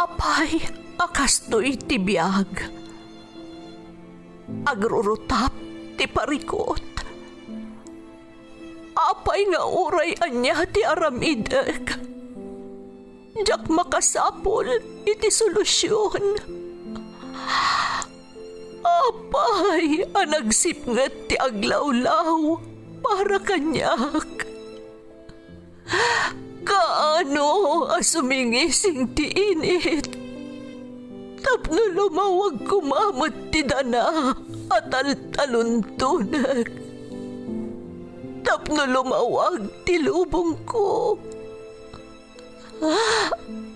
Apay, akastoy ti biyag. Agrurutap ti parikot. Apay nga uray anya ti aramidek. Jak makasapol iti solusyon. Apay, anagsipnget ti aglawlaw para kanyak. Kaano asumingising ti init? Tapno lumawag kumamot ti dana at taluntunak. Tapno lumawag ti lubong ko.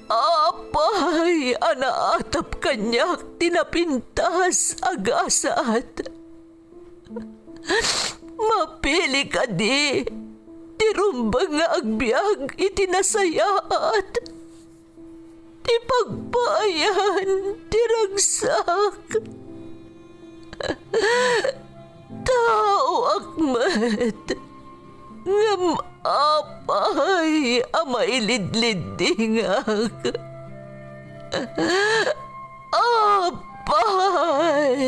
Apay, anaatap kanyak tinapintas agasat. Mapili ka di. Tirumbang nga agbyag itinasayaat. Ti pagbayan, tiragsak. Tao akmat. Ngam apay, amailidlidingak. Apay.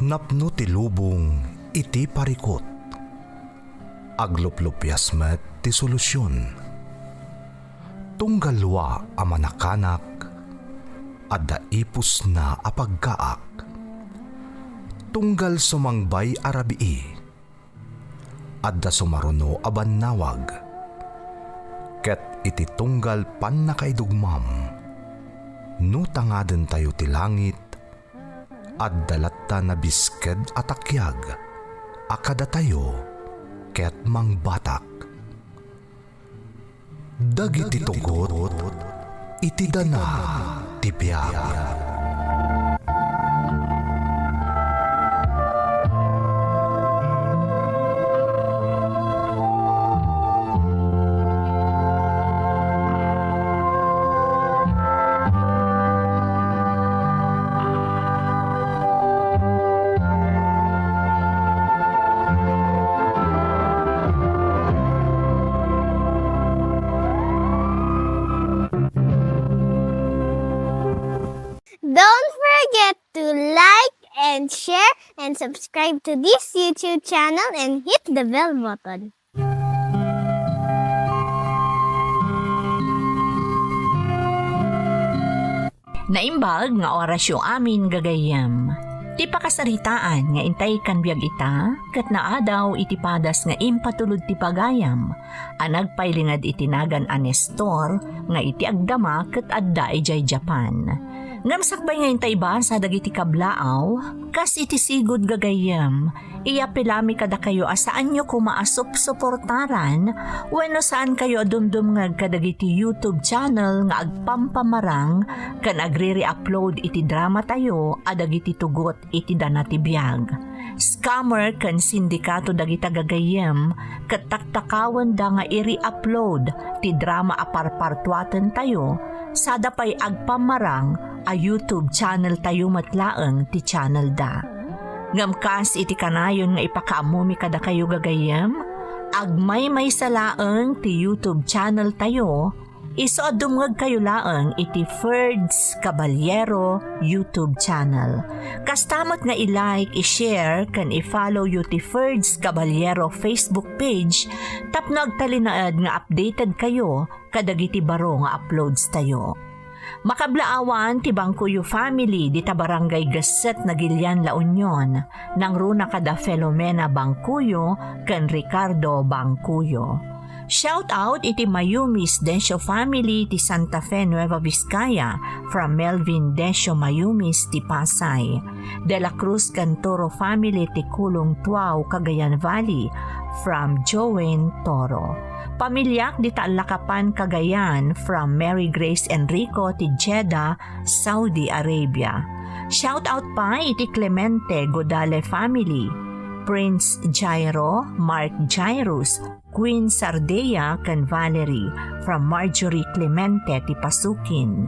Napno ti lubong iti parikot. Agluplupyas met ti solusyon. Tunggalwa a manakanak, adda ipus na apagkaak. Tunggal sumangbay arabii, adda sumaruno a bannawag. Ket iti tunggal pan nakaidugmam, no tangaden tayo ti langit, adda latta na bisked atakyag, akada tayo ket mangbatak. Dagiti tugot, iti dana ti biag. Don't forget to like and share and subscribe to this YouTube channel and hit the bell button. Naimbag nga orasyo amin gagayam. Ti pakasaritaan nga intay kan biag ita, kat naadaw iti padas nga impatulod ti pagayam, anagpailingad itinagan a Nestor nga iti agdama kat adda ijay Japan. Ngamsakbay nga intay ba sa dagiti kablaaw, kas iti sigod gagayam, iya pilami kada kayo asaan nyo kumaasop suportaran, wenno saan kayo adumdum nga kadagiti YouTube channel nga agpampamarang, kan agre-re-upload iti drama tayo, adagiti tugot iti danati biyag. Scammer kan sindikato dagita gagayam, kat taktakawan da nga i-re-upload ti drama aparpartuaten tayo, sada pa'y agpamarang a YouTube channel tayo matlaeng ti channel da. Ngamkas iti kanayon nga ipakaamumi kada kayo gagayam, agmay may salaeng ti YouTube channel tayo, iso dumngag kayo laeng iti Ferds Caballero YouTube channel. Kastamot nga i-like, i-share, kan i-follow yu ti Ferds Caballero Facebook page, tapno agtalinaad nga updated kayo kadagiti baro nga uploads tayo. Makablaawan ti Bangkuyo family di ta Barangay Gasset Nagilian La Union nang runa kada Filomena Bangkuyo ken Ricardo Bangkuyo. Shout out iti Mayumis Desio family ti Santa Fe Nueva Vizcaya from Melvin Desio Mayumis ti Pasay. De la Cruz Cantoro family ti Kulong Tuaw Cagayan Valley from Joen Toro. Pamilyak di Taalakapan Cagayan from Mary Grace Enrico ti Jeddah, Saudi Arabia. Shout out pa iti Clemente Godale family, Prince Jairo, Mark Jairus, Queen Sardea kan Valerie from Marjorie Clemente ti Pasukin,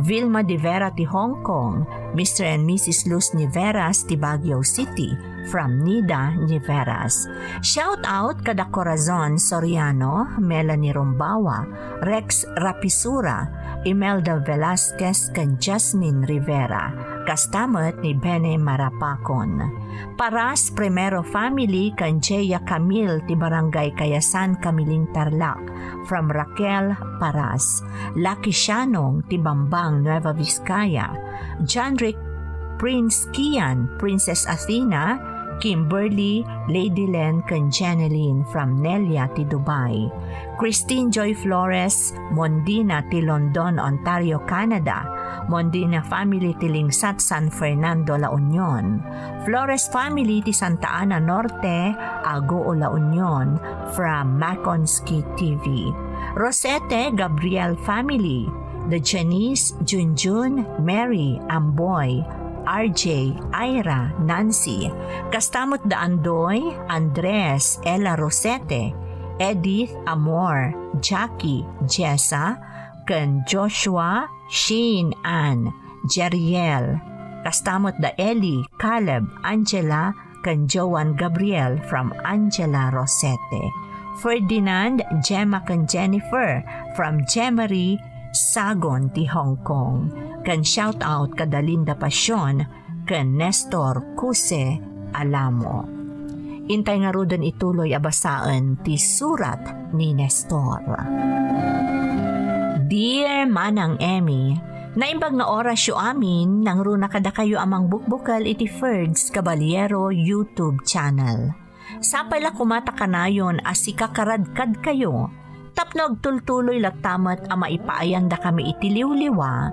Vilma de Vera ti Hong Kong, Mr. and Mrs. Luz Niveras ti Baguio City from Nida Niveras. Shout out kada Corazon Soriano, Melanie Rombawa, Rex Rapisura, Imelda Velasquez kan Jasmine Rivera, kastamot ni Bene Marapacon. Paras Primero Family kan Jeya Camille ti Barangay Kayasan, Kamiling Tarlac from Raquel Paras. Lucky Shanong ti Bambang, Nueva Vizcaya. John Rick Prince Kian, Princess Athena, Kimberly, Lady Len kan Janeline from Nelia ti Dubai. Christine Joy Flores, Mondina ti London, Ontario, Canada. Mondina Family ti Lingsat, San Fernando, La Union. Flores Family ti Santa Ana Norte, Agoo, La Union from Makonski TV. Rosette Gabriel Family, the Janice, Junjun, Mary, Amboy, RJ, Ira, Nancy, kastamot da Andoy, Andres, Ella Rosete, Edith, Amor, Jackie, Jessa, kan Joshua, Shane, Ann, Jeriel, kastamot da Ellie, Caleb, Angela, kan Joan Gabriel from Angela Rosete. Ferdinand, Gemma kan Jennifer from Jemery, Sagon ti Hong Kong. Kan shout out kada Linda Pasyon kan Nestor Kuse Alamo. Intay nga rodan ituloy abasaan ti surat ni Nestor. Dear Manang Emmy, naimbag nga orasyo amin nang runa kada kayo amang bukbukal iti Ferds Caballero YouTube channel. Sapay la kumata kanayon as ikakaradkad kayo, tapno agtultuloy latamat ama ipaayan da kami iti liwliwa,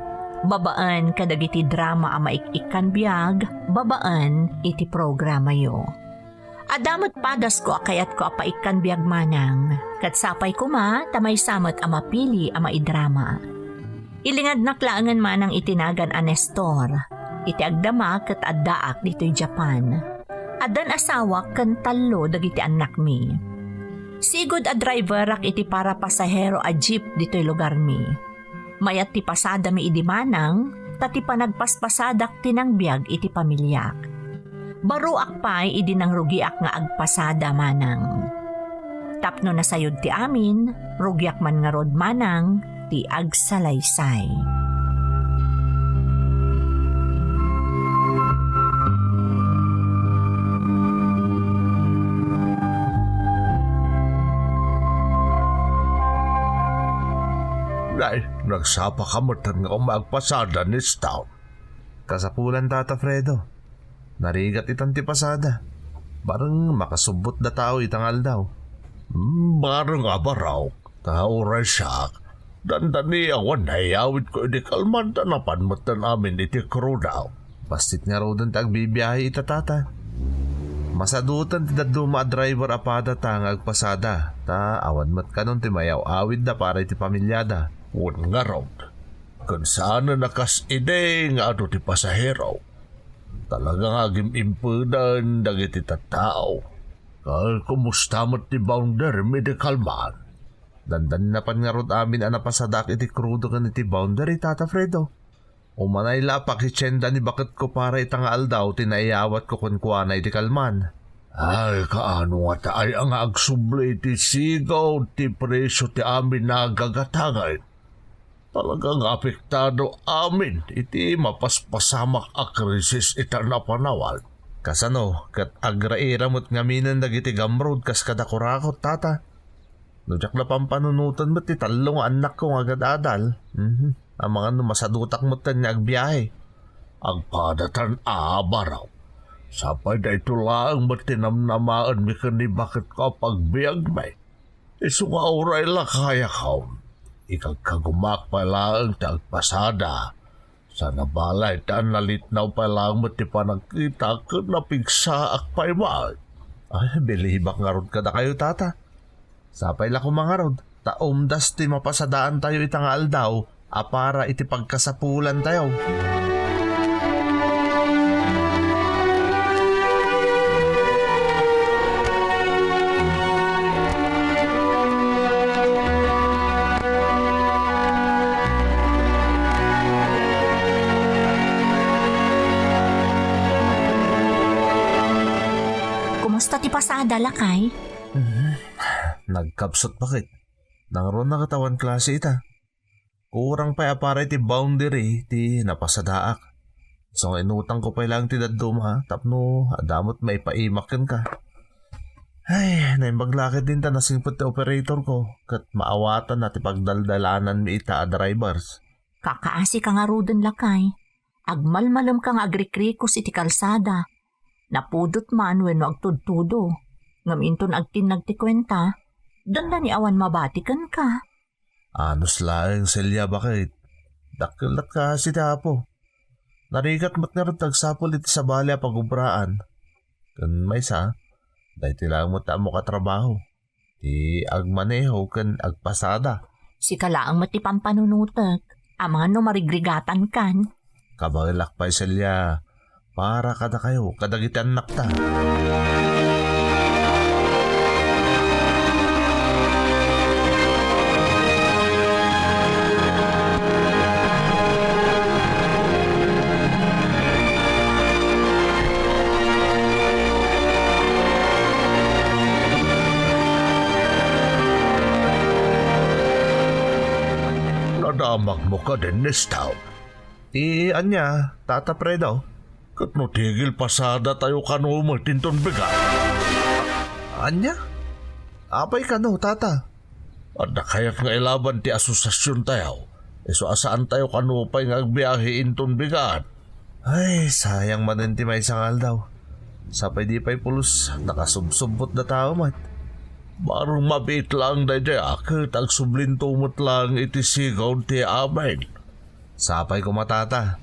babaan kadag iti drama ama ikan biag, babaan iti programa yo. Adamot padas ko akayat ko apa ikan biag manang, kat sapay kuma tamay samat ama pili ama idrama. Ilingad naklaangan manang itinagan a Nestor, iti agdama kat addaak dito'y Japan. Adan asawa kan talo dagiti anak mi. Sigod a driver rak iti para pasahero a jeep dito'y lugar mi. Mayat ti pasada mi idi manang, tati panagpaspasadak tinang biag iti pamilyak. Baruak pa'y idi nang rugiak nga agpasada manang. Tapno na sayod ti amin, rugiak man nga rod manang, ti agsalaysay. Nay, nagsapa ka matan nga umagpasada ni Stout. Kasapulan Tata Fredo. Narigat itang ti pasada. Barang makasubot da tao itangal daw. Barang nga ba raw, tao rin siya. Dandani awan hayawit ko iti kalman tanapan matan amin iti crew daw. Bastit nga raw doon tagbibiyahe ita Tata. Masadutan ti daduma driver apada tangag pasada. Ta awan mat kanon ti mayaw awid da para iti pamilyada. Wun nga raw, kung saan na nakas ide nga ato ti pasahero. Talagang agim impudan dagiti tattao. Kal kumusta mo't ti bounder medical man. Dandan na pan nga rod amin ang napasadak iti krudo kan iti boundary Tata Fredo. Umanay lapak ityenda ni bakit ko para itangaal daw tinaiyawat ko kunkwana iti kalman. Ay kaano nga taay ang agsubli iti sigaw ti presyo ti amin nagagatangay. Talagang apektado amin iti mapaspasamak a krisis ita napanawal. Kasano, kat agraira mo't ngaminan dagiti gamrod kas kadakurakot Tata. Nujak na pampanunutan mo't ti talong anak ko nga agadadal. Ang mga masadutak mo't niya agbiyahe. Agpadatan abaraw. Sapay da ito lang mo't tinamnamaan mi kani bakit ka pagbiag may. Isu nga oray la kaya kaon. Ikagkagumak pa lang tagpasada. Sa nabalay taan nalitnaw pa lang mo't ti panagkita ka napigsaak pa imay. Ay, bilibak nga rod ka na kayo Tata. Sapay la kumangarod, taumdas ti mapasadaan tayo itangal daw, para iti pagkasapulan tayo. pasada lakay. Nagkapsot bakit? Nangron na katawan klase ita. Kurang pa apara ti boundary ti napasadaak. So inutang ko pa lang ti dadum ha. Tapno adamot may paimakin ka. Ay, naimbaglakit din ta nasingpot ti operator ko. Kat maawatan na ti pagdaldalanan mi ita a drivers. Kakaasi ka nga ruden lakay. Agmalmalam kang agrikrikos iti kalsada. Napudot man wenno agtudtudo. Ngaminton agtinag ti kwenta. Doon na ni awan mabatikan ka. Anos laeng selya bakit? Dakilat ka si Tapo. Narigat mat nga rin tagsapol iti sa balya pagubraan. Kan may sa, dahil tilang mo tamo katrabaho. Di agmaneho kan agpasada. Si kalaang mati pampanunutek. Amang ano marigrigatan kan. Kabalak pa selya. Para kada kayo, kadagitan nakta. Nadamag mo ka din, Nistaw. Anya, Tata Fredo. Kat no tigil pasada tayo kano matinton biga. Anya? Apay ka no, Tata? At nakayat nga ilaban ti asosasyon tayo. Iso asaan tayo kano pa'y nga agbiyahe inton bigaan. Ay, sayang manin ti may sangal daw. Sapay di pa'y pulos, nakasubsubbot na tao mat. Barong mabit lang da akit ang sublintumot lang iti sigaw ti amin. Sapay ko matata.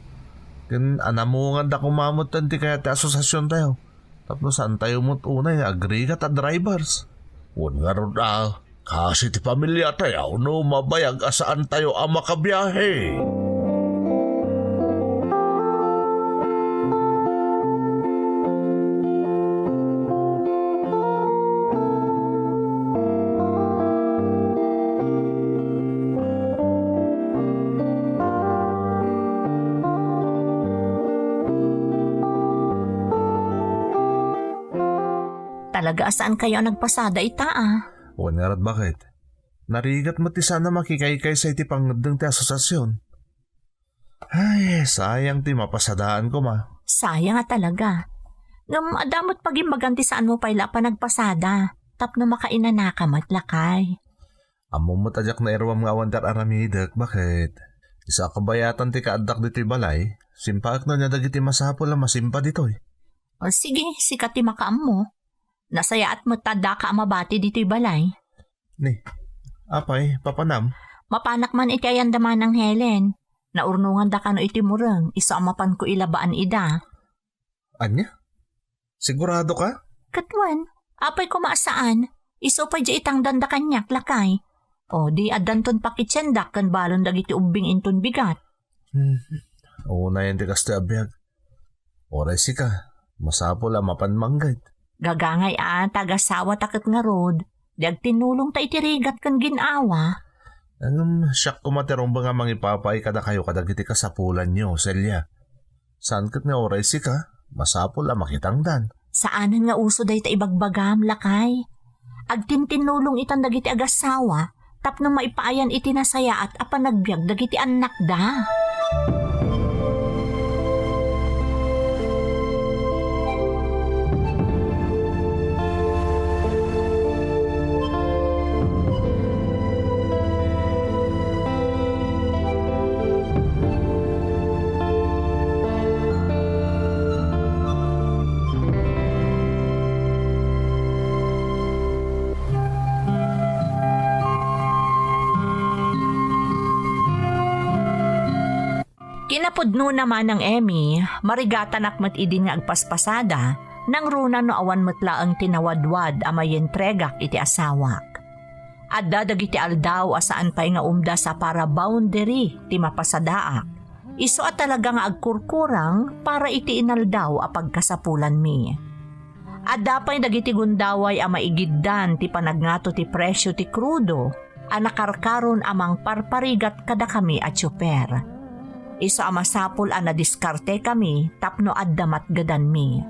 Kin anamungan da kumamutan ti kaya ti asosasyon tayo. Tapos saan tayo mo't unay agrigat at drivers. Wun nga ron kasi ti pamilya tayo no mabayag asaan tayo ang makabiyahe. Talaga asaan kayo nagpasada ita Wan nga rat bakit? Narigat mo ti sana makikaykay sa iti pangadang ti asosasyon. Ay, sayang ti mapasadaan ko ma. Sayang nga talaga. Ngam adamot pagimbaganti saan mo payla pa nagpasada. Tapno makainanakamat lakay. Amo mo tajak na erwam nga wandar aramidak, bakit? Isa kabayatan ti kaadak dito'y balay, simpaak na niya dagiti masapol na masimpa dito'y. O sige, sikat ti makaam mo. Nasaya at matada ka mabati dito'y balay. Ni, apay, papanam. Mapanak man iti ayandaman ng Helen. Naurnungan da ka no iti murang, isa amapan ko ilabaan ida. Anya? Sigurado ka? Katwan, apay ko maasaan. Iso pa di itang danda kanyak lakay. O di adanton pakitsendak kan balon dagiti ubing inton bigat. Una yan ti kaste abiyag. Oray si ka, masapol ang mapanmanggay. Gagangay tagasawa takot nga rod. Diag tinulong ta itirigat kan ginawa. Siyak kumaterong ba nga mangipapay kada kayo kadagiti kasapulan nyo, Celia. Saan kat nga oray si ka, masapol ang makitangdan. Saanan nga uso day ta ibagbagam lakay. Agtintinulong itan dagiti agasawa, tapno maipaayan iti nasaya at apanagbiag dagiti anak da. Kinapudno naman ng Emmy, marigatan akmat idin nga agpaspasada, nang runa no awan matla ang tinawadwad amayen tregak iti asawak. Adda dagiti aldaw asaan pa'y nga umda sa para boundary ti mapasadaak. Iso at talaga nga agkurkurang para iti inaldaw a pagkasapulan mi. Adda pa'y dagiti gundaway a maigiddan ti panagnato ti presyo ti krudo, a nakarkaron amang parparigat kada kami at super. Iso amasapol a nadiskarte kami tapno addamat gadan mi.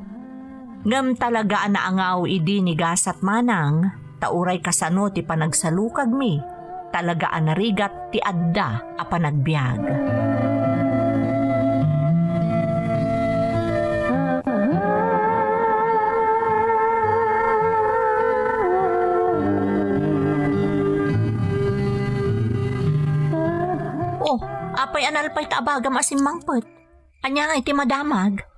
Ngam talaga naangaw idi ni gasat manang, tauray kasano ti panagsalukag mi, talaga anarigat ti adda a panagbiag. Oh, apay analpay taabagam asim mangpet. Anya nga iti madamag.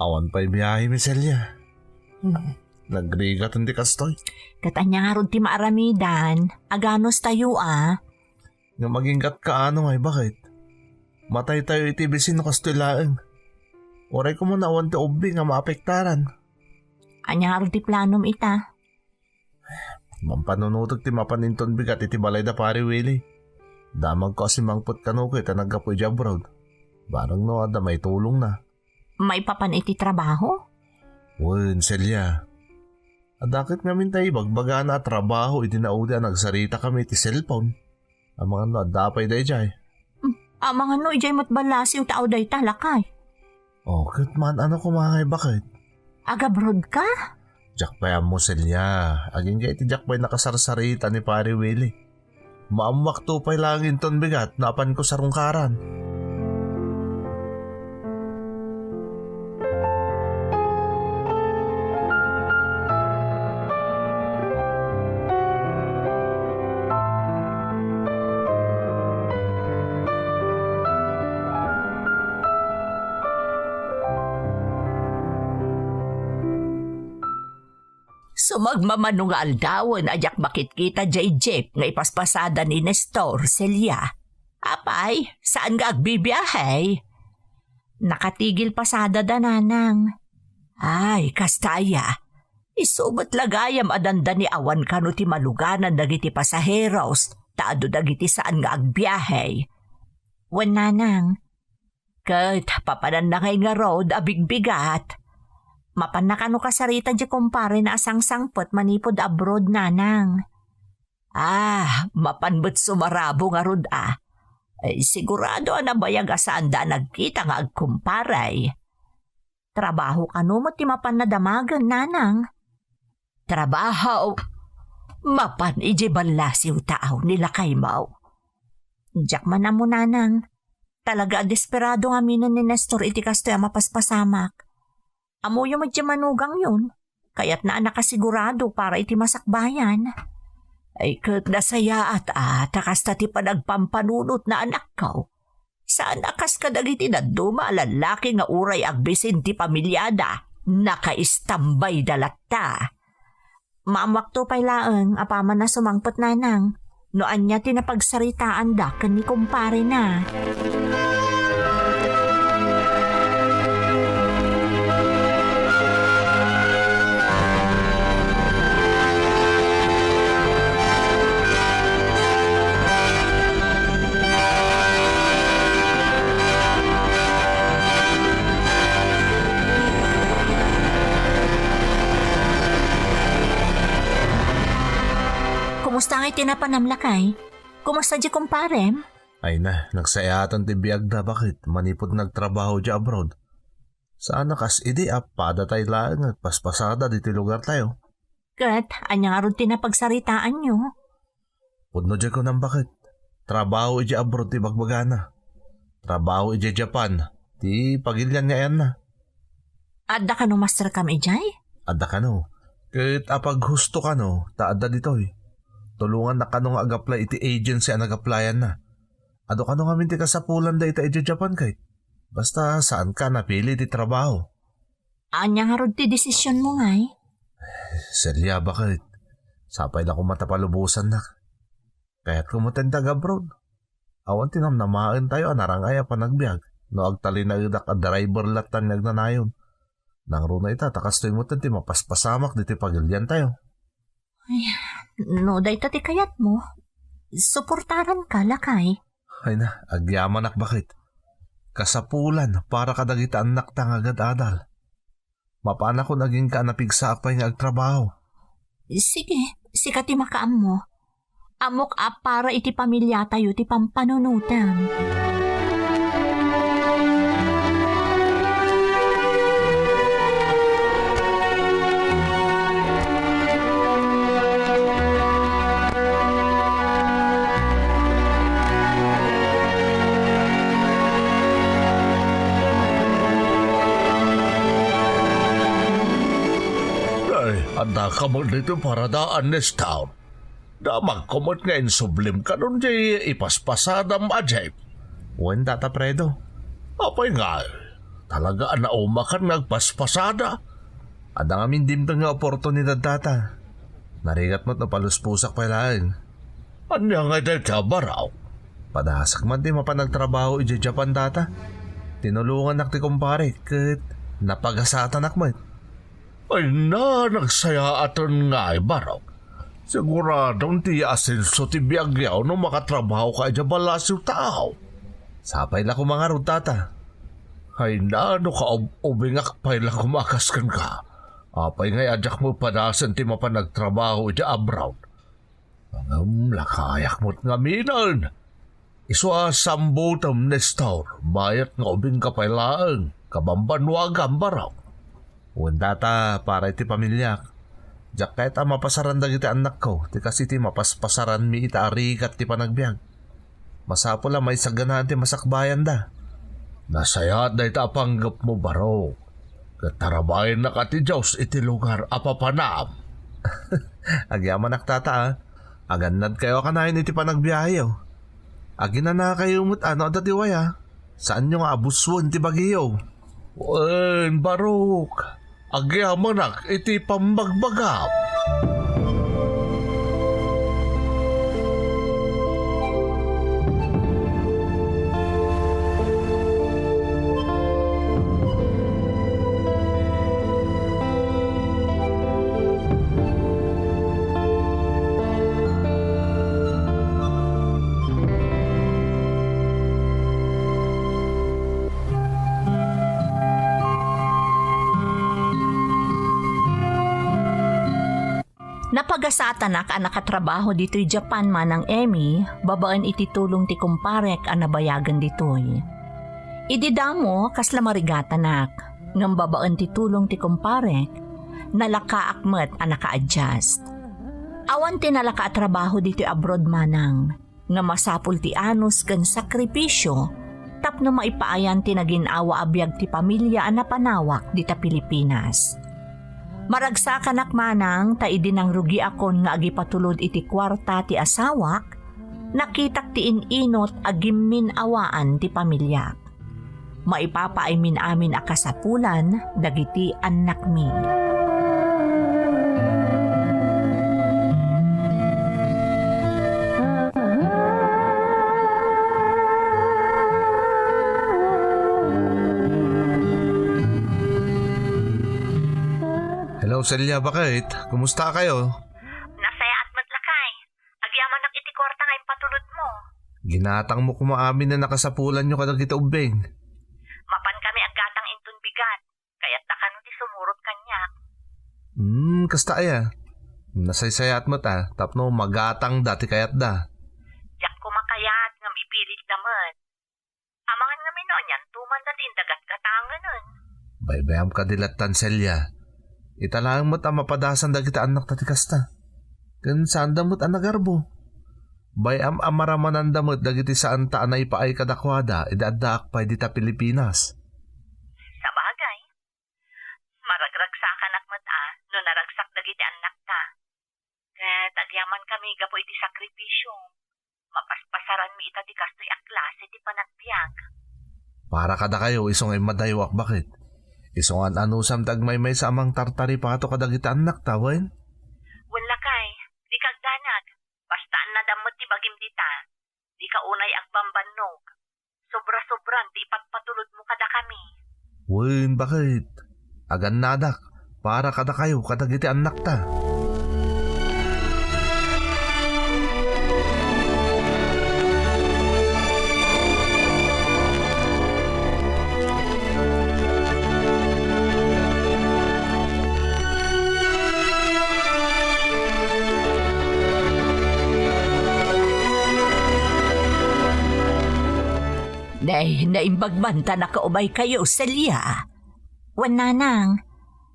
Awan pa'y biyahe, Miss Elia. Nagrigat hindi kastoy. Katanya nga ron ti maaramidan, aganos tayo Nga maging kat kaano ay bakit? Matay tayo iti bisin no kastoy laeng. Oray ko mo na awan ti obi nga maapektaran. Anya nga ron ti planom ita. Mampanunutog ti mapaninton bigat iti balay da pari Willie. Damag ko si mangput kanuko ita nagkapoy di abroad. Barang no ada may tulong na. May papan iti trabaho? Uy, Celia. Adakit ngamin tayo bagbaga na trabaho iti naudi nagsarita kami iti cellphone. Ang mga no adapay day jay. Ang mga no ijay matbalas yung tao day talakay. Oh, kat man ano kumangay bakit? Agabrod ka? Jakpay mo Celia. Aging kaya iti jakpay nakasarsarita ni pari Willie. Maamak to pa'y langin ton bigat napan ko sa rungkaran. Sumagmamano nga aldawan ajak bakit kita jay jeep nga ipaspasada ni Nestor Celia. Apay, saan nga agbibiyahe? Nakatigil pasada dananang. Ay, kastaya. Isubat lagayam adanda ni awan kano ti maluganan dagiti pasaheros, taado dagiti saan nga agbiyahe. Wan nanang, kat papanan na ngay nga road abigbigat. Mapan na kano kasarita di kumpare na asang sangpot manipod abroad nanang. Mapan ba't sumarabo nga rod sigurado na bayag asaan da nagkita nga agkumparay. Trabaho kano mo ti mapan na damagan nanang. Trabaho? Mapan iji balasiw tao nila kay mau. Diyak man na mo nanang. Talaga desperado nga minon ni Nestor iti kastoy mapaspasamak. Amo yung manugang yun, kaya't na nakasigurado para iti masakbayan. Ay kat nasaya at takasta ti panagpampanunot na anak ko. Saan akas ka dagiti na duma lalaki nga uray agbisin ti pamilyada, nakaistambay dalatta. Maamwak to pa'y laeng, apaman na sumangpot nanang, noan niya tinapagsaritaan da kan ni kumpare na. Kumusta nga'y tinapanamlakay? Kumusta di kumparem? Ay na, nagsayatan ti biyag na bakit manipod nagtrabaho di abroad. Saan nakas idi pada tayo lang at paspasada dito lugar tayo. Kat, anya nga ron tinapagsaritaan nyo. Pudno di ko nang bakit. Trabaho iji abroad ti bagbagana. Trabaho iji Japan. Ti pagilyan nga yan na. Adda ka no master kam ijay? Adda ka no. Kahit apag husto ka no, taadda ditoy. Tulungan na kanongag-apply iti agency ang nag-applyan na. Ado kanong aminti ka sa pulan da ita iti Japan kay. Basta saan ka napili ti trabaho. Anya nga ron ti desisyon mo nga'y? Celia, bakit? Sapay na ko matapalubusan na. Kaya't kumutendag abroad. Awan tinamnamaan tayo anarangaya pa nagbiag. No agtali na idak a driver latan nagnanayon. Nang runa ita takastoy mo ti mapaspasamak diti pagilyan tayo. Ay, no day tati kayat mo. Suportaran ka lakay. Ay na, agyamanak bakit? Kasapulan para kadagita anak tang agad adal. Mapana ko naging ka napigsa apay nga agtrabaho. Sige, sikati makaam mo. Amok para iti pamilya tayo ti pampanunutan. da ka mo dito para daan Nestor. Damag kumot nga insublim ka nun di ipaspasadam ajay. Wen Tata Fredo. Apay nga, talaga na umakan nagpaspasada. Ada ngamin dimtang nga oportunidad Tata. Narigat mo't napaluspusak pa lang. Anya nga dahil ka baraw? Padasak man di mapanagtrabaho i Japan Tata. Tinulungan nak ti kumpare kat napagasatan akmat. Ay na, nagsaya aton nga baraw. Siguradong ti asenso ti biyagyaw no makatrabaho ka dya balasyo tao. Sapay la kumangarod Tata. Ay na, no ka ubingak pa'y lang kumakaskan ka. Apay ngay adyak mo padasan ti mapanagtrabaho dya abroad. Lakayak mo't nga minan. Iso sambutam Nestor, bayat nga ubing ka pa'y laang, kabambanwagan baraw. Wen Tata para iti pamilyak. Diyak kahit mapasaran da iti anak ko, ti kasi ti mapaspasaran mi ita arikat ti panagbiag. Masapo la may saganahan ti masakbayan da. Nasayat da ita panggap mo baro. Katarabayan na ka ti Diyos iti lugar apapanam. Agyaman ak Tata Agannad kayo kanahin iti panagbiyayo. Agina na kayo mo't ano dati waya. Saan nyo nga abuswon ti bagiyo? Wen barok. Agyamanak iti pambagbagap. Napagasatanak ang nakatrabaho dito'y Japan manang Emmy, babaan iti tulong ti kumparek ang nabayagan dito'y. Ididamo kasla marigatanak, ngam babaan ti tulong ti kumparek, nalakaakmet ang naka-adjust. Awan ti nalaka-trabaho dito'y abroad manang, nga masapul ti anus kan sakripisyo, tapno maipaayan ti naginawa abiyag ti pamilya ang napanawak dita Pilipinas. Maragsakan manang taidi nang rugi akon nga agipatulod iti kwarta ti asawak, nakitak ti inot agimmin awaan ti pamilya. Maipapaay min amin akasapulan dagiti anak mi. Hello Celia, bakit? Kumusta kayo? Nasaya at matlakay. Agyaman nak iti kwarta nga patulod mo. Ginatang mo kumaamin na nakasapulan nyo kadag kita ubeng. Mapan kami aggatang intun bigat, kaya't nakano ti sumurot kanyak. Kasta aya. Nasaysayat mo ta, tapno magatang dati kayat da. Yak kumakayat ngam ipilit naman. Amangan nga minon yan, tuman dati indagat katangan nun. Baybayam ka dilatan Celia. Italaang mo't ang mapadasan da kita anak tati kasta. Kan saan damot ang nagarbo. Bayam amaraman damot dagiti saan ta na ipaay kadakwada idadaak pa dita Pilipinas. Sa bagay, maragragsakan akmat no naragsak dagiti anak ta. Ket agyaman kami gapo iti sakripisyo. Mapaspasaran mi ita di kastoy a klase ti panagbiag. Para kada kayo isong ay madaywak bakit? Isongan anusam tagmay-may sa amang tartari pato kadagiti anak tawen? Wala kay, di kagdanag. Bastaan na damot ti bagim dita. Di ka unay agbambannog. Sobra-sobran ti ipagpatulod mo kada kami. Wen, bakit? Agan nadak, para kada kayo kadagiti anak ta. Day, naimbagbanta na kaubay kayo, Celia. Wananang,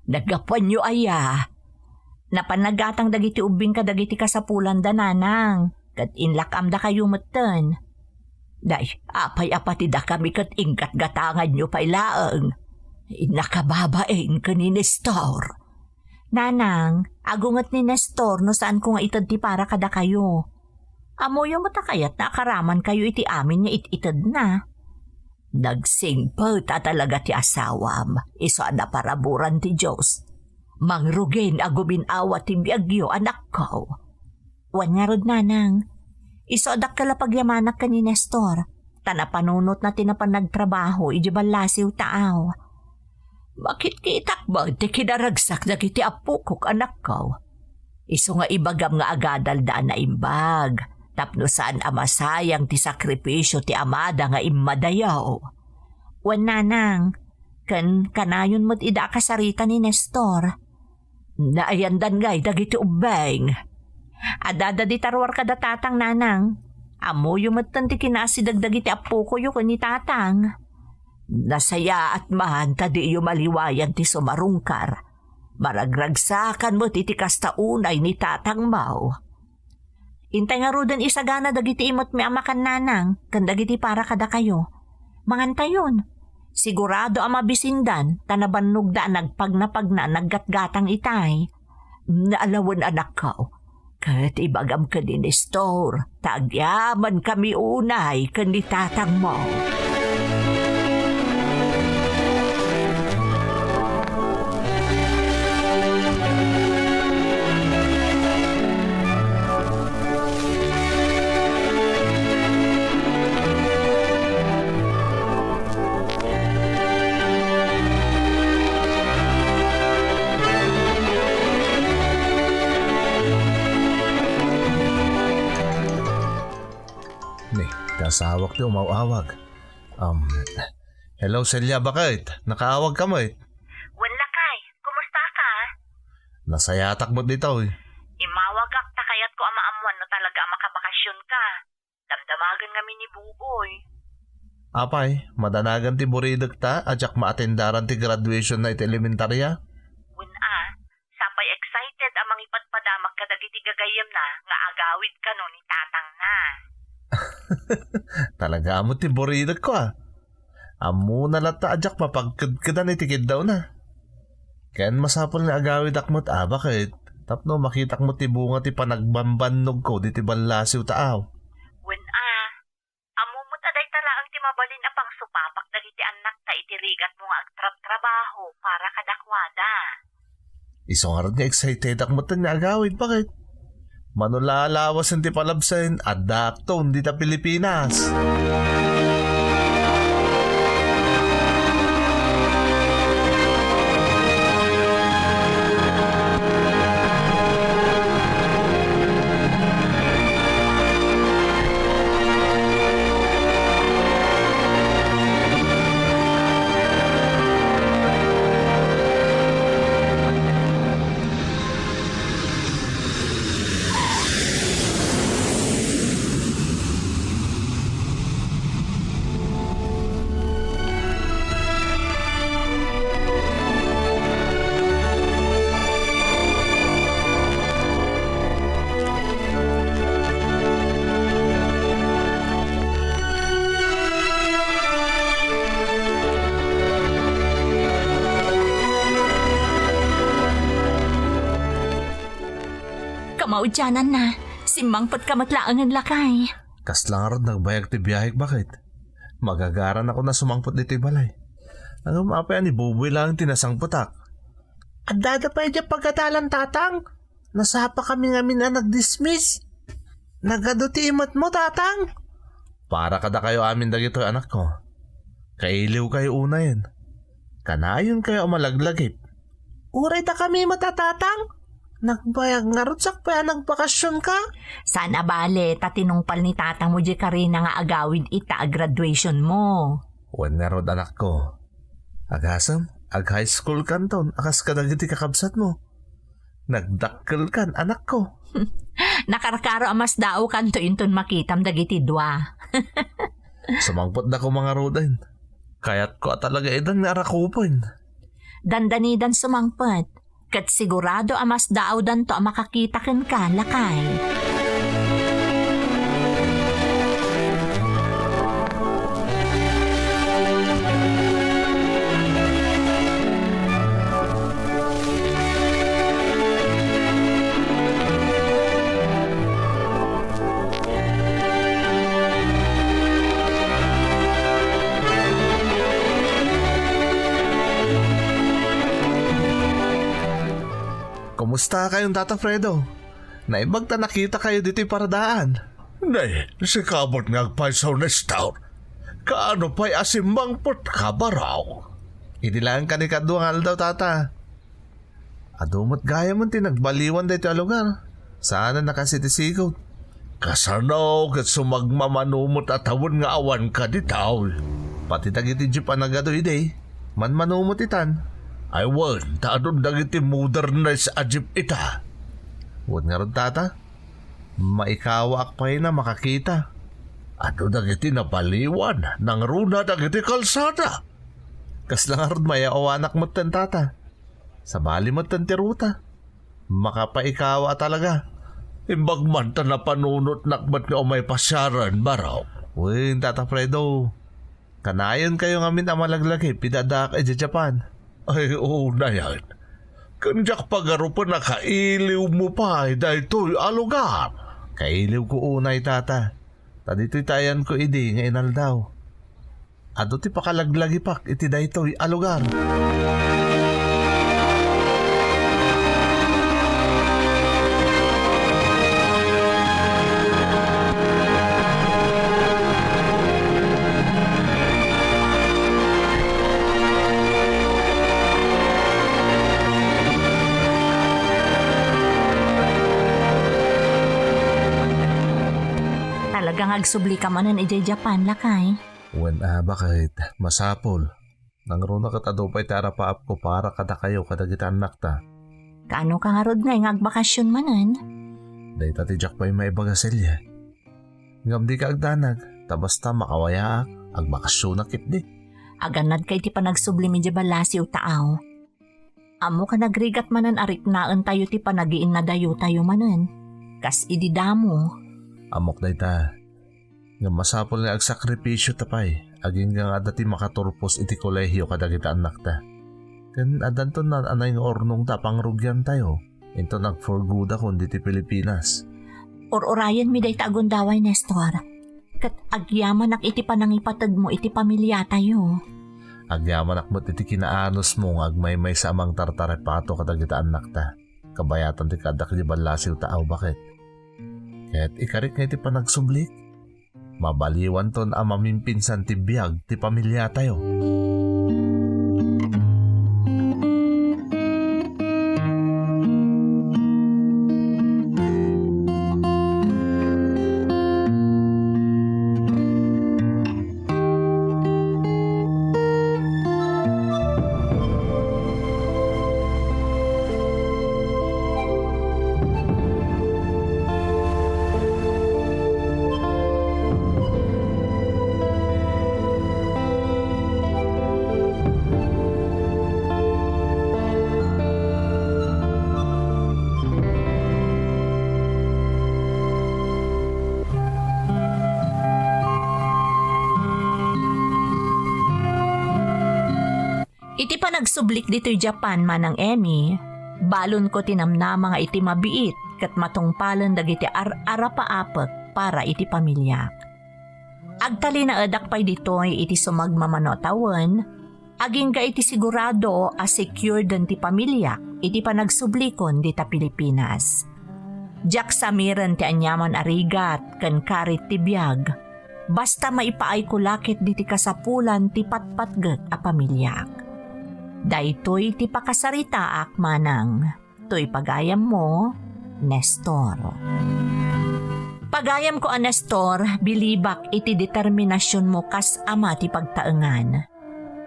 nagapuan nyo aya. Napanagatang dagiti ubing ka dagiti kasapulan da nanang. Kat inlakam da kayo matan. Day, apay-apati da kami kat ingkat gatangan nyo pailaang. Inakababain ka ni Nestor. Nanang, agungat ni Nestor no saan ko nga itad ti para kada kayo. Amo yung matakayat na akaraman kayo iti amin nga ititad na. Nagsingpal ta talaga ti asawam. Iso na paraburan ti Diyos. Mangrugin agubin awa ti biagyo anak ko. Wan nga rod nanang. Iso adak kalapagyamanak ka ni Nestor. Tanapanunot na tinapanagtrabaho iji balasiw taaw. Bakit kitakbag ti kinaragsak na kiti apukok anak ko? Iso nga ibagam nga agadal daan na imbag. Tapno saan amasayang ti sakripisyo ti amada nga imadayaw. Wan nanang, kanayon mo't ida kasarita ni Nestor. Naayandan ngay dagiti ubeng. Adada di tarwar kada tatang nanang. Amo yung matan ti kinasidagdag dagiti apo ko yung ni tatang. Nasaya at mahan tadi yung maliwayan ti sumarungkar. Maragragsakan mo't iti kastaunay ni tatang mau. Intay nga rudan isagana dagiti imot mi amakan nanang, kan dagiti para kada kayo. Mangantayon, sigurado ang mabisindan, tanabannog da nagpagnapag na naggatgatang itay. Naalawan anak ko, kat ibagam ka din ni Nestor, tagyaman kami unay kan ni tatang mo. Kasawak ti umawawag. Hello Celia, bakit? Nakaawag ka mo eh. Wala kay, kumusta ka? Nasayatak mo dito eh. Imawag ak takayat ko amaamuan no talaga makabakasyon ka. Damdamagan kami ni Buboy. Apay, madanagan ti buridag ta, adyak maatendaran ti graduation na iti elementarya. Sapay excited amang ipadpadamak kadagiti gagayem na nga agawid ka no ni tatang na. Talaga mo ti buridag ko ah. Amo na lata adyak mapagkadkadan itikid daw na. Ken masapol nga agawid akmot bakit? Tapno makitak mo ti bunga ti panagbambannog ko di ti balasiw taaw. Amo mo taday tala ang timabalin apang supapak dagiti anak ta itirigat mo nga agtrabaho para kadakwada. Iso nga rin nga excited akmot nga agawid, bakit? Manulalawas ang ti palabsen, adapto, hindi ta Pilipinas. Maudyanan na, simbangpot ka matlaangan lakay. Kaslangarod nagbayag ti biyahik, bakit? Magagaran ako na sumangpot dito balay. Ang mapayan ni Buboy lang tinasangputak. Adada pa yung pagkatalan tatang. Nasapa kami ngamin na nag-dismiss. Nagaduti imot mo tatang. Para kada kayo amin dagito anak ko. Kailiw kayo una yun. Kanayon kayo malaglagip. Uray ta kami matatatang. Nagbayag nga rutsak pa nagbakasyon ka? Sana bale, tatinungpal ni tatang mo di ka rin nga agawid ita graduation mo. Wan nga rod anak ko. Agasam, high school kan ton, akas ka dagiti kakabsat mo. Nagdakkel kan anak ko. Nakarakaro amas dao kanto inton makitam dagiti dwa. Sumangpot na ko mga rodain. Kaya't ko talaga idan nga rakupon. Dandanidan sumangpot. Kat sigurado amas daaw dan to makakitakin ka, lakay. Kamusta kayong Tata Fredo? Naibagta nakita kayo dito'y paradaan. Nay, si kabot ngagpay sa Nestor. Kaano pa'y asimbang pot ka ba raw? Idilaan ka ni Kaduangal daw, Tata. Adumot gaya mo tinagbaliwan dito ang lugar. Sana nakasitisigaw. Kasanaw kat sumagmamanumot at tawon nga awan ka di tao. Pati tagiti jeep ang nagadoy day. Manumot itan. Ay wan, taadon dagiti modernize ajip ita. Huwag nga ron, Tata. Maikawak pa na makakita. Ano dagiti napaliwan, nang runa dagiti kalsada. Kas lang nga ron mayawanak mo tan, Tata. Sa bali mo tan tiruta. Makapaikawa talaga. Imbag man ta na panunot nakbat nga umay pasyaran baraw. Uy, Tata Fredo. Kanayon kayo ngamin ang malaglaki, pidadak ay Japan. Ay oo na yan. Kanjak pagarupan na kailiw mo pa dahil to'y alugar. Kailiw ko unay, Tata. Tadito'y tayan ko idi nga inal daw. Ado ti pakalaglagi pak iti daytoy alugar. Talagang agsubli ka manan ijay Japan lakay. Wen bakit masapol. Nang runa katado pa'y tarapaap ko para kada kayo kadagita anak ta. Kaano ka nga rod nga agbakasyon manan? Day tati Jack pa'y may bagaselya. Ngam di ka agdanag, tabasta makawayaak, agbakasyon na kitdi. Aganad kay ti panagsubli medyo balasi o taaw. Amo ka nagrigat manan arik naan tayo ti panagiin na dayo tayo manan. Kas ididamo. Amok day ta. Ngam masapol nga agsakripisyo tapay, aging nga dati makaturpos iti kolehiyo kadagita anak ta. Kan adanto na anay nga ornong tapang rugyan tayo. Into nagforguda kundi ti Pilipinas. Or-orayan mi day tagundaway, Nestor. Kat agyaman ak iti panangipatag mo iti pamilya tayo. Agyaman akmat iti kinaanos mo nga agmay-may sa amang tartarepato kadagita anak ta. Kabayatan ti kadak di balasiw taaw bakit? Kaya't ikarit nga iti panagsublik. Mabaliwan ton ang mamimpinsan ti biyag ti pamilya tayo. Iti panagsublik dito'y Japan manang Emmy, balon ko tinamnama nga iti mabiit kat matungpalan dagiti arapaapak para iti pamilya. Agtali na edak pay dito'y iti sumagmamanotawan, aging ka iti sigurado a secure den ti pamilya iti panagsublikon dita Pilipinas. Jak samiren ti anyaman arigat ken karit ti biag, basta maipaay ko lakit diti kasapulan ti patpatget a pamilyak. Daytoy ti pakasarita ak manang, to'y pagayam mo, Nestor. Pagayam ko a Nestor, bilibak iti determinasyon mo kas ama ti pagtaengan.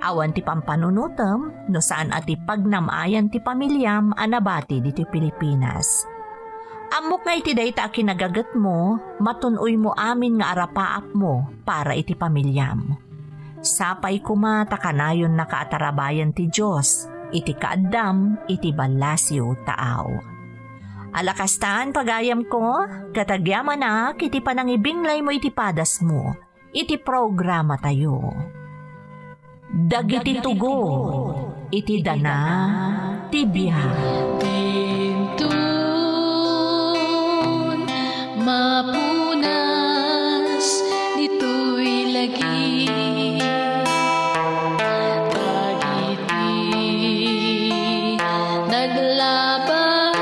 Awan ti pampanunutem, no saan ati pagnamayan ti pamilyam anabati diti Pilipinas. Amok nga iti dayta kinagagat mo, matunoy mo amin nga arapaap mo para iti pamilyam. Sapay kumata kanayon na kaatarabayan ti Diyos, iti kaadam, iti balasiw taaw. Alakastaan pagayam ko, katagyaman na, iti panangibinglay mo iti padas mo, iti programa tayo. Dagiti tugo, iti dana, tibiyag. Tintun, mapunas, dito'y lagi. Dagiti naglaban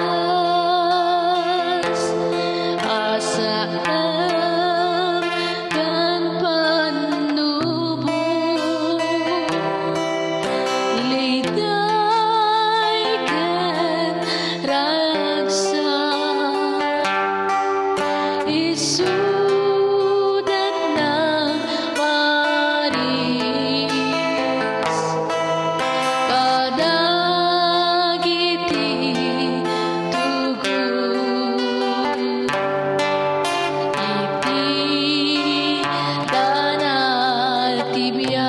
ibiyag